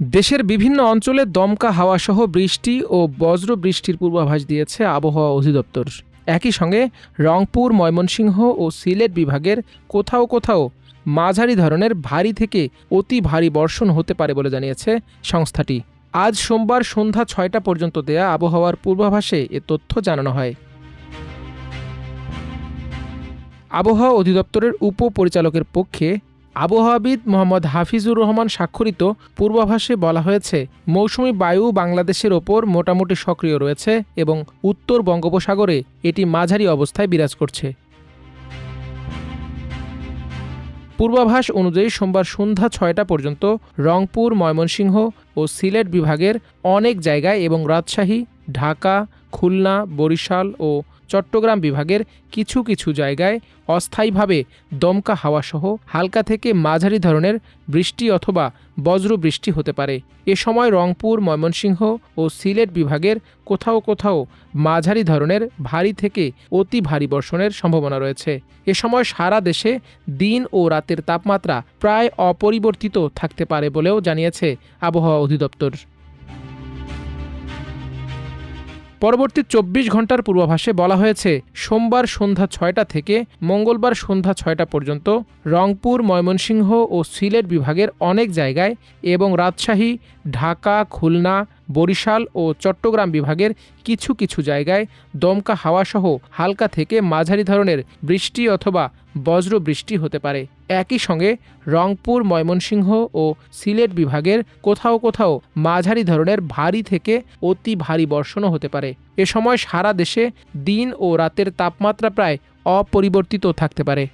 দেশের বিভিন্ন অঞ্চলে দমকা হাওয়াসহ বৃষ্টি ও বজ্র বৃষ্টির পূর্বাভাস দিয়েছে আবহাওয়া অধিদপ্তর। একই সঙ্গে রংপুর, ময়মনসিংহ ও সিলেট বিভাগের কোথাও কোথাও মাঝারি ধরনের ভারী থেকে অতি ভারী বর্ষণ হতে পারে বলে জানিয়েছে সংস্থাটি। আজ সোমবার সন্ধ্যা ৬টা পর্যন্ত দেয়া আবহাওয়ার পূর্বাভাসে এ তথ্য জানানো হয়। আবহাওয়া অধিদপ্তরের উপপরিচালকের পক্ষে আবহাওয়াবিদ মোহাম্মদ হাফিজুর রহমান স্বাক্ষরিত পূর্বাভাসে বলা হয়েছে, মৌসুমি বায়ু বাংলাদেশের ওপর মোটামুটি সক্রিয় রয়েছে এবং উত্তর বঙ্গোপসাগরে এটি মাঝারি অবস্থায় বিরাজ করছে। পূর্বাভাস অনুযায়ী সোমবার সন্ধ্যা ৬টা পর্যন্ত রংপুর, ময়মনসিংহ ও সিলেট বিভাগের অনেক জায়গায় এবং রাজশাহী, ঢাকা, খুলনা, বরিশাল ও চট্টগ্রাম বিভাগের কিছু কিছু জায়গায় অস্থায়ীভাবে দমকা হাওয়াসহ হালকা থেকে মাঝারি ধরনের বৃষ্টি অথবা বজ্র বৃষ্টি হতে পারে। এ সময় রংপুর, ময়মনসিংহ ও সিলেট বিভাগের কোথাও কোথাও মাঝারি ধরনের ভারী থেকে অতি ভারী বর্ষণের সম্ভাবনা রয়েছে। এ সময় সারা দেশে দিন ও রাতের তাপমাত্রা প্রায় অপরিবর্তিত থাকতে পারে বলেও জানিয়েছে আবহাওয়া অধিদপ্তর। পরবর্তী ২৪ ঘন্টার পূর্বাভাসে বলা হয়েছে, সোমবার সন্ধ্যা ৬টা থেকে মঙ্গলবার সন্ধ্যা ৬টা পর্যন্ত রংপুর, ময়মনসিংহ ও সিলেট বিভাগের অনেক জায়গায় এবং রাজশাহী, ঢাকা, খুলনা, বরিশাল ও চট্টগ্রাম বিভাগের কিছু কিছু জায়গায় দমকা হাওয়াসহ হালকা থেকে মাঝারি ধরনের বৃষ্টি অথবা বজ্র বৃষ্টি হতে পারে। একই সঙ্গে রংপুর, ময়মনসিংহ ও সিলেট বিভাগের কোথাও কোথাও মাঝারি ধরনের ভারী থেকে অতি ভারী বর্ষণও হতে পারে। এ সময় সারা দেশে দিন ও রাতের তাপমাত্রা প্রায় অপরিবর্তিত থাকতে পারে।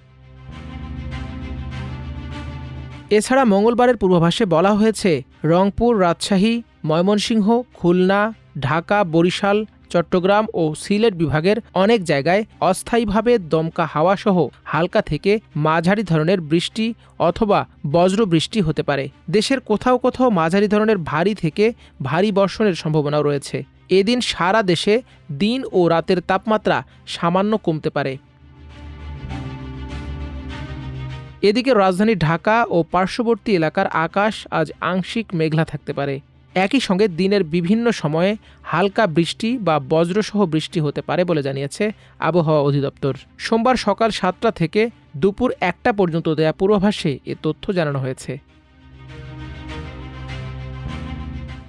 এছাড়া মঙ্গলবারের পূর্বাভাসে বলা হয়েছে, রংপুর, রাজশাহী, ময়মনসিংহ, খুলনা, ঢাকা, বরিশাল, চট্টগ্রাম ও সিলেট বিভাগের অনেক জায়গায় অস্থায়ীভাবে দমকা হাওয়াসহ হালকা থেকে মাঝারি ধরনের বৃষ্টি অথবা বজ্র বৃষ্টি হতে পারে। দেশের কোথাও কোথাও মাঝারি ধরনের ভারী থেকে ভারী বর্ষণের সম্ভাবনাও রয়েছে। এদিন সারা দেশে দিন ও রাতের তাপমাত্রা সামান্য কমতে পারে। এদিকে রাজধানী ঢাকা ও পার্শ্ববর্তী এলাকার আকাশ আজ আংশিক মেঘলা থাকতে পারে। একই সঙ্গে দিনের বিভিন্ন সময়ে হালকা বৃষ্টি বা বজ্রসহ বৃষ্টি হতে পারে বলে জানিয়েছে আবহাওয়া অধিদপ্তর। সোমবার সকাল ৭টা থেকে দুপুর ১টা পর্যন্ত দেয়া পূর্বাভাসে এ তথ্য জানানো হয়েছে।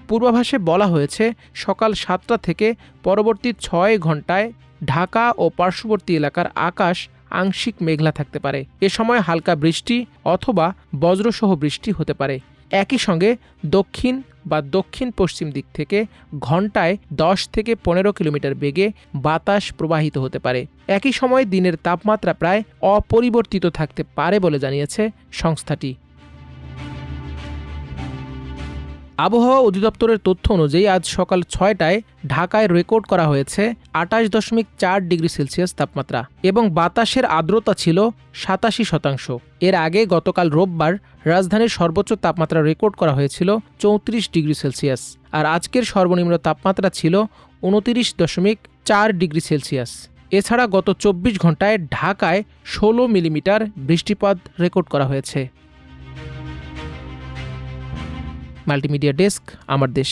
পূর্বাভাসে বলা হয়েছে, সকাল ৭টা থেকে পরবর্তী ৬ ঘন্টায় ঢাকা ও পার্শ্ববর্তী এলাকার আকাশ আংশিক মেঘলা থাকতে পারে। এ সময় হালকা বৃষ্টি অথবা বজ্রসহ বৃষ্টি হতে পারে। একই সঙ্গে দক্ষিণ বা দক্ষিণ পশ্চিম দিক থেকে ঘন্টায় ১০ থেকে ১৫ কিলোমিটার বেগে বাতাস প্রবাহিত হতে পারে। একই সময় দিনের তাপমাত্রা প্রায় অপরিবর্তিত থাকতে পারে বলে জানিয়েছে সংস্থাটি। আবহাওয়া অধিদপ্তরের তথ্য অনুযায়ী আজ সকাল ৬টায় ঢাকায় রেকর্ড করা হয়েছে ২৮.৪ ডিগ্রি সেলসিয়াস তাপমাত্রা এবং বাতাসের আর্দ্রতা ছিল ৮৭%। এর আগে গতকাল রোববার রাজধানীর সর্বোচ্চ তাপমাত্রা রেকর্ড করা হয়েছিল ৩৪ ডিগ্রি সেলসিয়াস, আর আজকের সর্বনিম্ন তাপমাত্রা ছিল ২৯.৪ ডিগ্রি সেলসিয়াস। এছাড়া গত ২৪ ঘন্টায় ঢাকায় ১৬ মিলিমিটার বৃষ্টিপাত রেকর্ড করা হয়েছে। মাল্টিমিডিয়া ডেস্ক, আমার দেশ।